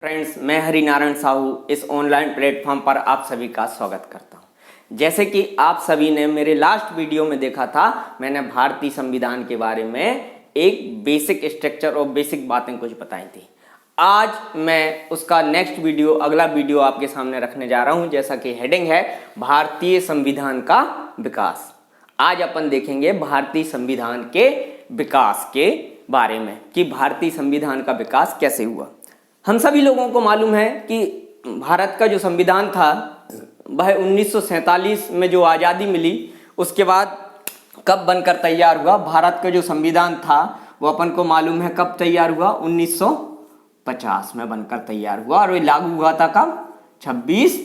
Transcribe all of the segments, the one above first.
Friends, मैं हरिनारायण साहू इस online platform पर आप सभी का स्वागत करता हूं। जैसे कि आप सभी ने मेरे लास्ट वीडियो में देखा था, मैंने भारतीय संविधान के बारे में एक बेसिक स्ट्रक्चर और बेसिक बातें कुछ बताई थी। आज मैं उसका नेक्स्ट वीडियो, अगला वीडियो आपके सामने रखने जा रहा हूं, जैसा कि हेडिंग है भारतीय संविधान का विकास। आज अपन देखेंगे भारतीय संविधान के विकास के बारे में कि भारतीय संविधान का विकास कैसे हुआ। हम सभी लोगों को मालूम है कि भारत का जो संविधान था वह 1947 में जो आज़ादी मिली उसके बाद कब बनकर तैयार हुआ। भारत का जो संविधान था वो अपन को मालूम है कब तैयार हुआ, 1950 में बनकर तैयार हुआ और ये लागू हुआ था कब, 26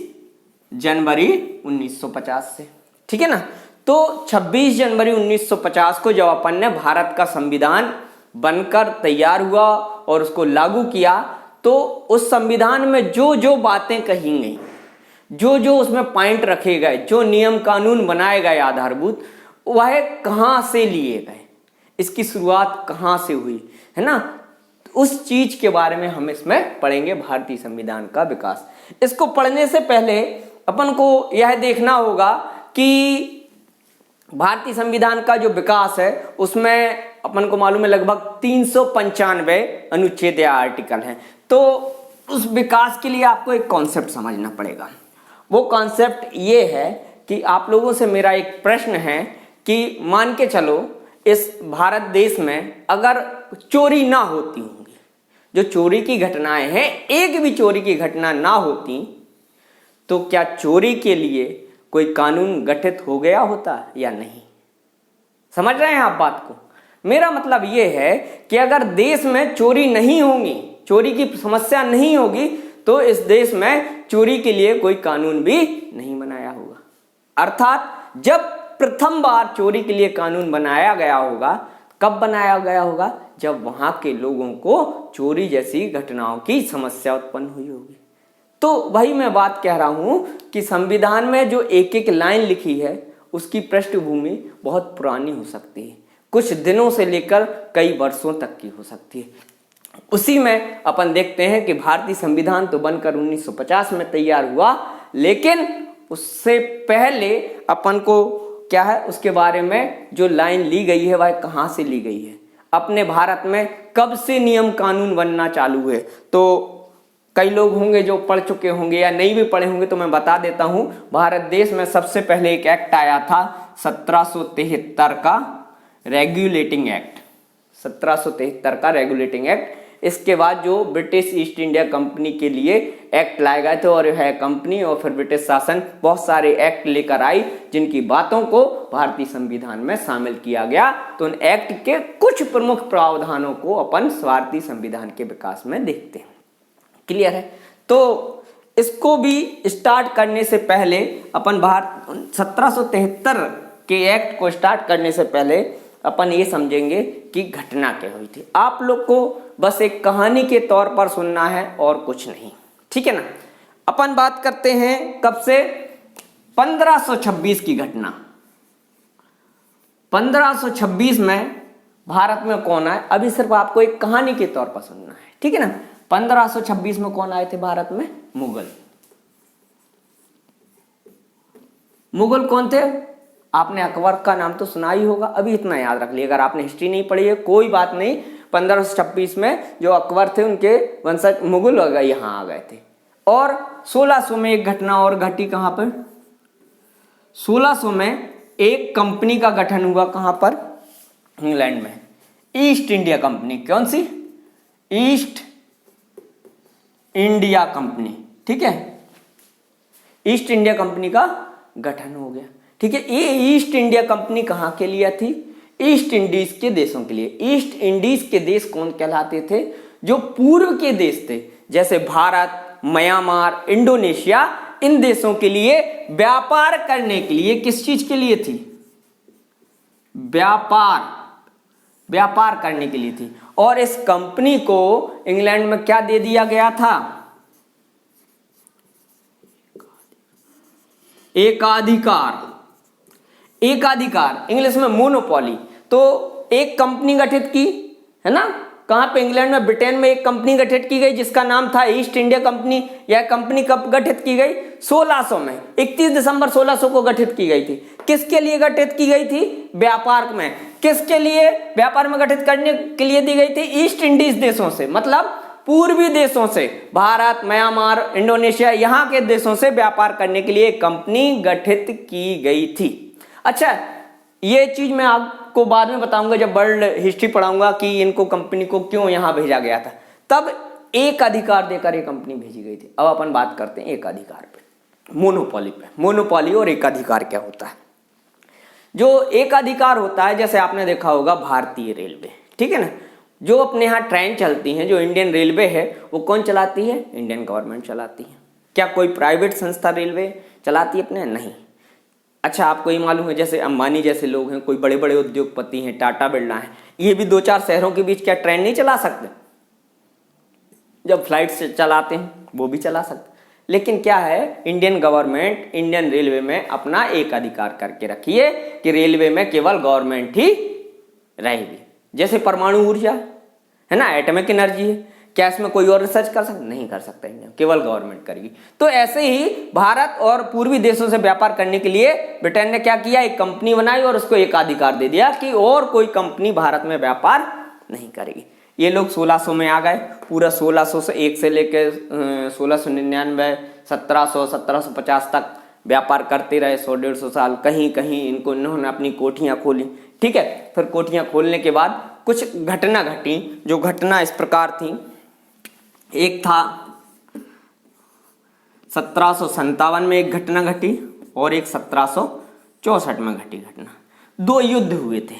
जनवरी 1950 से। ठीक है ना। तो 26 जनवरी 1950 को जब अपन ने भारत का संविधान बनकर तैयार हुआ और उसको लागू किया, तो उस संविधान में जो जो बातें कही गई, जो जो उसमें पॉइंट रखे गए, जो नियम कानून बनाए गए आधारभूत, वह कहाँ से लिए गए, इसकी शुरुआत कहाँ से हुई, है ना। उस चीज के बारे में हम इसमें पढ़ेंगे, भारतीय संविधान का विकास। इसको पढ़ने से पहले अपन को यह देखना होगा कि भारतीय संविधान का जो विकास है उसमें अपन को मालूम है लगभग 395 अनुच्छेद या आर्टिकल हैं। तो उस विकास के लिए आपको एक कॉन्सेप्ट समझना पड़ेगा। वो कॉन्सेप्ट ये है कि आप लोगों से मेरा एक प्रश्न है कि मान के चलो इस भारत देश में अगर चोरी ना होती होंगी, जो चोरी की घटनाएं हैं, एक भी चोरी की घटना ना होती, तो क्या चोरी के लिए कोई कानून गठित हो गया होता या नहीं। समझ रहे हैं आप बात को। मेरा मतलब ये है कि अगर देश में चोरी नहीं होगी, चोरी की समस्या नहीं होगी, तो इस देश में चोरी के लिए कोई कानून भी नहीं बनाया होगा। अर्थात जब प्रथम बार चोरी के लिए कानून बनाया गया होगा, कब बनाया गया होगा, जब वहां के लोगों को चोरी जैसी घटनाओं की समस्या उत्पन्न हुई होगी। तो वही मैं बात कह रहा हूं कि संविधान में जो एक एक लाइन लिखी है उसकी पृष्ठभूमि बहुत पुरानी हो सकती है, कुछ दिनों से लेकर कई वर्षों तक की हो सकती है। उसी में अपन देखते हैं कि भारतीय संविधान तो बनकर 1950 में तैयार हुआ, लेकिन उससे पहले अपन को क्या है, उसके बारे में जो लाइन ली गई है वह कहां से ली गई है, अपने भारत में कब से नियम कानून बनना चालू हुए। तो कई लोग होंगे जो पढ़ चुके होंगे या नहीं भी पढ़े होंगे, तो मैं बता देता हूं। भारत देश में सबसे पहले एक एक्ट आया था 1773 का रेगुलेटिंग एक्ट, 1773 का रेगुलेटिंग एक्ट। इसके बाद जो ब्रिटिश ईस्ट इंडिया कंपनी के लिए एक्ट लाए गए थे, और यह कंपनी और फिर ब्रिटिश शासन बहुत सारे एक्ट लेकर आई जिनकी बातों को भारतीय संविधान में शामिल किया गया। तो उन एक्ट के कुछ प्रमुख प्रावधानों को अपन भारतीय संविधान के विकास में देखते हैं। क्लियर है। तो इसको भी स्टार्ट करने से पहले अपन 1773 के एक्ट को स्टार्ट करने से पहले अपन ये समझेंगे कि घटना क्या हुई थी। आप लोग को बस एक कहानी के तौर पर सुनना है और कुछ नहीं। ठीक है ना। अपन बात करते हैं कब से, 1526 की घटना। 1526 में भारत में कौन आए, अभी सिर्फ आपको एक कहानी के तौर पर सुनना है। ठीक है ना। 1526 में कौन आए थे भारत में, मुगल। मुगल कौन थे, आपने अकबर का नाम तो सुना ही होगा, अभी इतना याद रख लिया। अगर आपने हिस्ट्री नहीं पढ़ी है कोई बात नहीं, 1526 में जो अकबर थे उनके वंशज मुगल यहाँ आ गए थे। और 1600 में एक घटना और घटी, कहां पर, 1600 में एक कंपनी का गठन हुआ, कहां पर, इंग्लैंड में, ईस्ट इंडिया कंपनी। कौन सी, ईस्ट इंडिया कंपनी। ठीक है, ईस्ट इंडिया कंपनी का गठन हो गया। ठीक है। ये ईस्ट इंडिया कंपनी कहां के लिए थी, ईस्ट इंडीज के देशों के लिए। ईस्ट इंडीज के देश कौन कहलाते थे, जो पूर्व के देश थे, जैसे भारत, म्यांमार, इंडोनेशिया, इन देशों के लिए व्यापार करने के लिए, किस चीज के लिए थी, व्यापार करने के लिए थी। और इस कंपनी को इंग्लैंड में क्या दे दिया गया था, एकाधिकार। एकाधिकार इंग्लिश में मोनोपोली। तो एक कंपनी गठित की, है ना, कहाँ पे? इंग्लैंड में, ब्रिटेन में एक कंपनी गठित की गई जिसका नाम था ईस्ट इंडिया कंपनी। यह कंपनी कब गठित की गई? 1600 में, 31 दिसंबर 1600 को गठित की गई थी। किसके लिए गठित की गई थी? व्यापार में। किसके लिए व्यापार में गठित करने के लिए दी गई थी? ईस्ट इंडीज देशों से, मतलब पूर्वी देशों से, भारत, म्यांमार, इंडोनेशिया, यहाँ के देशों से व्यापार करने के लिए कंपनी गठित की गई थी। अच्छा, ये चीज मैं आपको बाद में बताऊंगा जब वर्ल्ड हिस्ट्री पढ़ाऊंगा कि इनको कंपनी को क्यों यहां भेजा गया था। तब एक अधिकार देकर ये कंपनी भेजी गई थी। अब अपन बात करते हैं एक अधिकार पे, मोनोपोली पे। मोनोपोली और एक अधिकार क्या होता है? जो एक अधिकार होता है, जैसे आपने देखा होगा भारतीय रेलवे, ठीक है ना, जो अपने यहाँ ट्रेन चलती हैं, जो इंडियन रेलवे है वो कौन चलाती है? इंडियन गवर्नमेंट चलाती है। क्या कोई प्राइवेट संस्था रेलवे चलाती है अपने? नहीं। अच्छा, आपको ये मालूम है जैसे अंबानी जैसे लोग हैं, कोई बड़े बड़े उद्योगपति हैं, टाटा बिरला है, ये भी 2-4 शहरों के बीच क्या ट्रेन नहीं चला सकते? जब फ्लाइट से चलाते हैं वो भी चला सकते। लेकिन क्या है, इंडियन गवर्नमेंट इंडियन रेलवे में अपना एक अधिकार करके रखी है कि रेलवे में केवल गवर्नमेंट ही रहेगी। जैसे परमाणु ऊर्जा है ना, एटॉमिक एनर्जी है, क्या इसमें कोई और रिसर्च कर सकता? नहीं कर सकता इंडिया, केवल गवर्नमेंट करेगी। तो ऐसे ही भारत और पूर्वी देशों से व्यापार करने के लिए ब्रिटेन ने क्या किया? एक कंपनी बनाई और उसको एकाधिकार दे दिया कि और कोई कंपनी भारत में व्यापार नहीं करेगी। ये लोग 1600 में आ गए, पूरा 1600 से 1 से लेकर 1699, 1700, 1750 तक व्यापार करते रहे, 100-150 साल। कहीं कहीं इन्होंने अपनी कोठियां खोली, ठीक है। फिर कोठियां खोलने के बाद कुछ घटना घटी, जो घटना इस प्रकार थी। एक था 1757 में एक घटना घटी और एक 1764 में घटी घटना। 2 युद्ध हुए थे।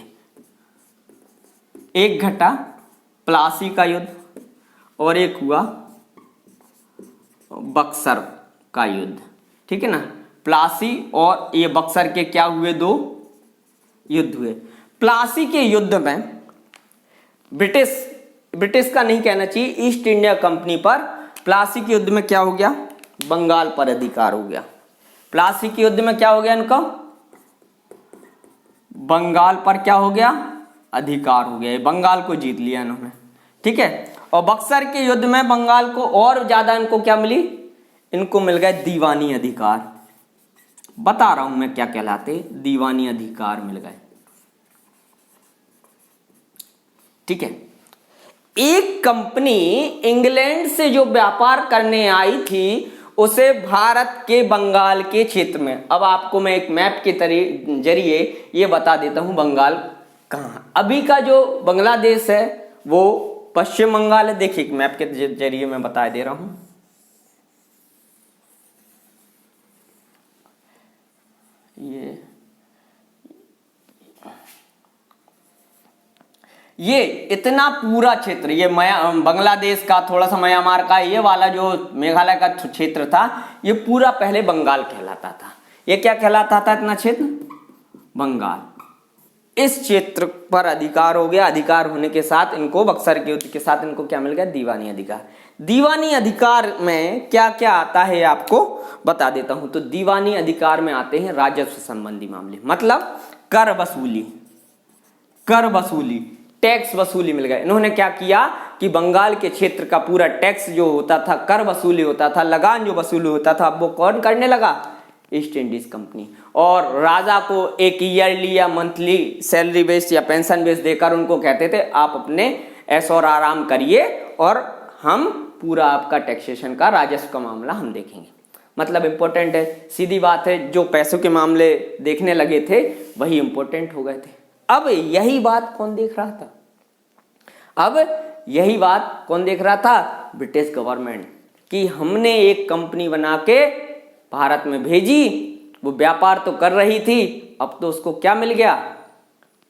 एक घटा प्लासी का युद्ध और एक हुआ बक्सर का युद्ध, ठीक है ना। प्लासी और ये बक्सर के क्या हुए? 2 युद्ध हुए। प्लासी के युद्ध में ब्रिटिश का नहीं कहना चाहिए, ईस्ट इंडिया कंपनी पर प्लासी के युद्ध में क्या हो गया? बंगाल पर अधिकार हो गया। प्लासी के युद्ध में क्या हो गया इनका? बंगाल पर क्या हो गया? अधिकार हो गया। बंगाल को जीत लिया इन्होंने, ठीक है। और बक्सर के युद्ध में बंगाल को और ज्यादा इनको क्या मिली? इनको मिल गए दीवानी अधिकार। बता रहा हूं मैं क्या कहलाते, दीवानी अधिकार मिल गए, ठीक है। एक कंपनी इंग्लैंड से जो व्यापार करने आई थी उसे भारत के बंगाल के क्षेत्र में, अब आपको मैं एक मैप के जरिए ये बता देता हूं बंगाल कहाँ। अभी का जो बांग्लादेश है वो पश्चिम बंगाल है। देखिए मैप के जरिए मैं बता दे रहा हूं। ये इतना पूरा क्षेत्र, ये बांग्लादेश का, थोड़ा सा म्यांमार का, ये वाला जो मेघालय का क्षेत्र था, ये पूरा पहले बंगाल कहलाता था। ये क्या कहलाता था इतना क्षेत्र? बंगाल। इस क्षेत्र पर अधिकार हो गया। अधिकार होने के साथ इनको बक्सर के युद्ध के साथ इनको क्या मिल गया? दीवानी अधिकार। दीवानी अधिकार में क्या क्या आता है आपको बता देता हूं। तो दीवानी अधिकार में आते हैं राजस्व संबंधी मामले, मतलब कर वसूली, टैक्स वसूली मिल गए। इन्होंने क्या किया कि बंगाल के क्षेत्र का पूरा टैक्स जो होता था, कर वसूली होता था, लगान जो वसूली होता था, अब वो कौन करने लगा? East Indies company. और राजा को एक ईयरली या मंथली सैलरी बेस या पेंशन बेस देकर उनको कहते थे आप अपने ऐशो और आराम करिए और हम पूरा आपका टैक्सेशन का, राजस्व का मामला हम देखेंगे। मतलब इंपॉर्टेंट है, सीधी बात है, जो पैसों के मामले देखने लगे थे वही इंपॉर्टेंट हो गए थे। अब यही बात कौन देख रहा था? ब्रिटिश गवर्नमेंट, कि हमने एक कंपनी बना के भारत में भेजी, वो व्यापार तो कर रही थी, अब तो उसको क्या मिल गया?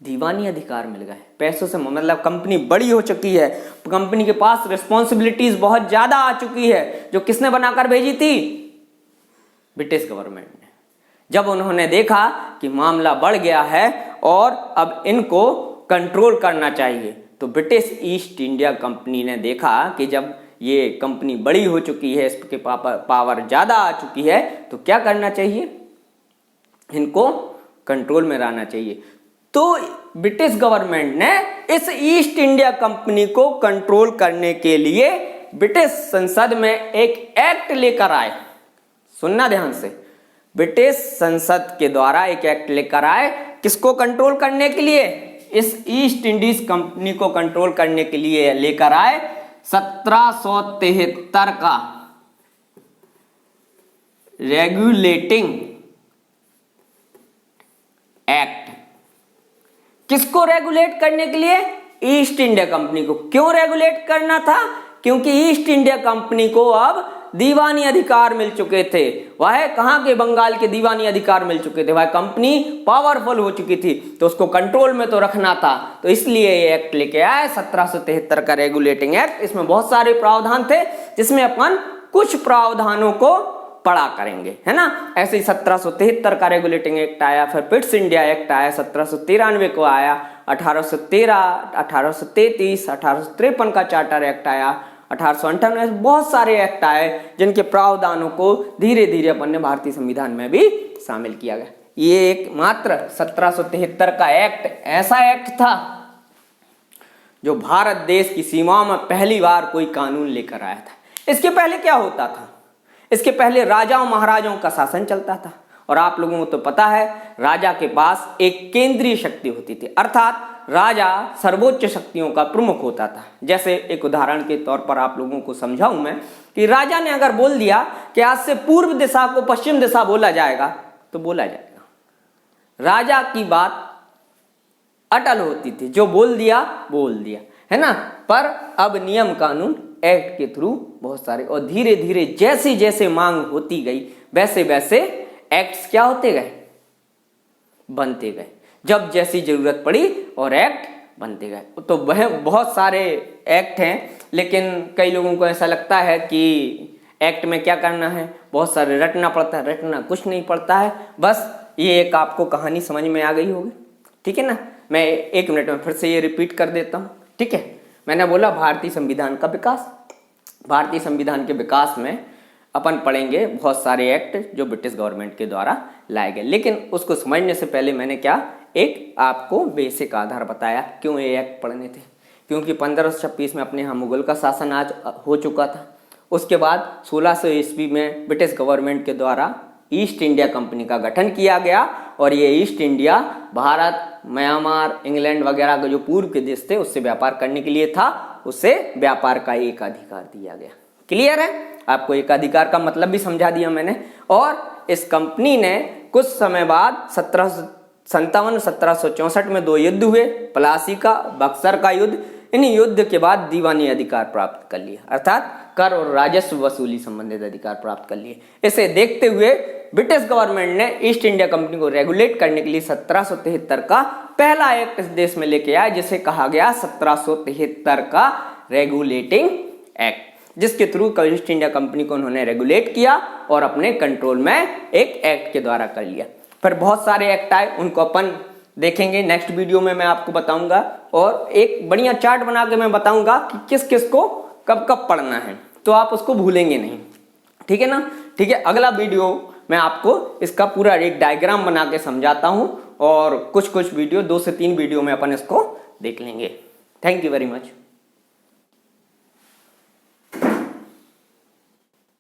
दीवानी अधिकार मिल गए। पैसों से मतलब कंपनी बड़ी हो चुकी है, कंपनी के पास रिस्पॉन्सिबिलिटीज बहुत ज्यादा आ चुकी है, जो किसने बनाकर भेजी थी? ब्रिटिश गवर्नमेंट ने। जब उन्होंने देखा कि मामला बढ़ गया है और अब इनको कंट्रोल करना चाहिए, तो ब्रिटिश ईस्ट इंडिया कंपनी ने देखा कि जब ये कंपनी बड़ी हो चुकी है, इसके पावर ज्यादा आ चुकी है, तो क्या करना चाहिए? इनको कंट्रोल में रहना चाहिए। तो ब्रिटिश गवर्नमेंट ने इस ईस्ट इंडिया कंपनी को कंट्रोल करने के लिए ब्रिटिश संसद में एक एक्ट लेकर आए। सुनना ध्यान से, ब्रिटिश संसद के द्वारा एक एक्ट लेकर आए, किसको कंट्रोल करने के लिए? इस ईस्ट इंडीज कंपनी को कंट्रोल करने के लिए लेकर आए 1773 का रेगुलेटिंग एक्ट। किसको रेगुलेट करने के लिए? ईस्ट इंडिया कंपनी को। क्यों रेगुलेट करना था? क्योंकि ईस्ट इंडिया कंपनी को अब दीवानी अधिकार मिल चुके थे। वह कहां के? बंगाल के दीवानी अधिकार मिल चुके थे। वह कंपनी पावरफुल हो चुकी थी, तो उसको कंट्रोल में तो रखना था। तो इसलिए ये एक्ट लेके आए 1773 का रेगुलेटिंग एक्ट। इसमें बहुत सारे प्रावधान थे, जिसमें अपन कुछ प्रावधानों को पढ़ा करेंगे, है ना। ऐसे ही 1773 का रेगुलेटिंग एक्ट आया, फिर पिट्स इंडिया एक्ट आया, 1793 को आया, 1813, 1833, 1853 का चार्टर एक्ट आया, 1858 बहुत सारे एक्ट आए, जिनके प्रावधानों को धीरे धीरे अपन ने भारतीय संविधान में भी शामिल किया गया। ये एक मात्र 1773 का एक्ट ऐसा एक्ट था जो भारत देश की सीमाओं में पहली बार कोई कानून लेकर आया था। इसके पहले क्या होता था? इसके पहले राजाओं महाराजाओं का शासन चलता था, और आप लोगों को तो पता है राजा के पास एक केंद्रीय शक्ति होती थी, अर्थात राजा सर्वोच्च शक्तियों का प्रमुख होता था। जैसे एक उदाहरण के तौर पर आप लोगों को समझाऊं मैं कि राजा ने अगर बोल दिया कि आज से पूर्व दिशा को पश्चिम दिशा बोला जाएगा, तो बोला जाएगा। राजा की बात अटल होती थी, जो बोल दिया, है ना। पर अब नियम कानून एक्ट के थ्रू बहुत सारे, और धीरे धीरे जैसे जैसे मांग होती गई, वैसे वैसे एक्ट्स क्या होते गए? बनते गए। जब जैसी जरूरत पड़ी और एक्ट बनते गए। तो वह बहुत सारे एक्ट हैं, लेकिन कई लोगों को ऐसा लगता है कि एक्ट में क्या करना है, बहुत सारे रटना पड़ता है। रटना कुछ नहीं पड़ता है, बस ये एक आपको कहानी समझ में आ गई होगी, ठीक है ना। मैं 1 मिनट में फिर से ये रिपीट कर देता हूँ, ठीक है। मैंने बोला भारतीय संविधान का विकास। भारतीय संविधान के विकास में अपन पढ़ेंगे बहुत सारे एक्ट जो ब्रिटिश गवर्नमेंट के द्वारा लाए गए, लेकिन उसको समझने से पहले मैंने क्या एक आपको बेसिक आधार बताया क्यों ये एक्ट पढ़ने थे। क्योंकि 1526 में अपने यहाँ मुगल का शासन आज हो चुका था। उसके बाद 1600 ईस्वी में ब्रिटिश गवर्नमेंट के द्वारा ईस्ट इंडिया कंपनी का गठन किया गया, और ये east India Bharat, Myanmar, England वगैरह के जो पूर्व के देश थे उससे व्यापार करने के लिए था। उसे व्यापार का एक अधिकार दिया गया। क्लियर है? आपको एक अधिकार का मतलब भी समझा दिया मैंने। और इस कंपनी ने कुछ समय बाद 1757, 1764 में 2 युद्ध हुए, प्लासी का, बक्सर का युद्ध। इन युद्ध के बाद दीवानी अधिकार प्राप्त कर लिया, अर्थात कर और राजस्व वसूली संबंधित अधिकार प्राप्त कर लिए। इसे देखते हुए ब्रिटिश गवर्नमेंट ने ईस्ट इंडिया कंपनी को रेगुलेट करने के लिए 1773 का पहला एक्ट इस देश में लेके आया, जिसे कहा गया 1773 का रेगुलेटिंग एक्ट, जिसके थ्रू ईस्ट इंडिया कंपनी को उन्होंने रेगुलेट किया और अपने कंट्रोल में एक एक्ट के द्वारा कर लिया। फिर बहुत सारे एक्ट आए, उनको अपन देखेंगे नेक्स्ट वीडियो में, मैं आपको बताऊंगा। और एक बढ़िया चार्ट बना के मैं बताऊंगा कि किस किस को कब कब पढ़ना है, तो आप उसको भूलेंगे नहीं, ठीक है ना। ठीक है, अगला वीडियो मैं आपको इसका पूरा एक डायग्राम बना के समझाता हूं, और कुछ वीडियो 2 से 3 वीडियो में अपन इसको देख लेंगे। Thank you very much.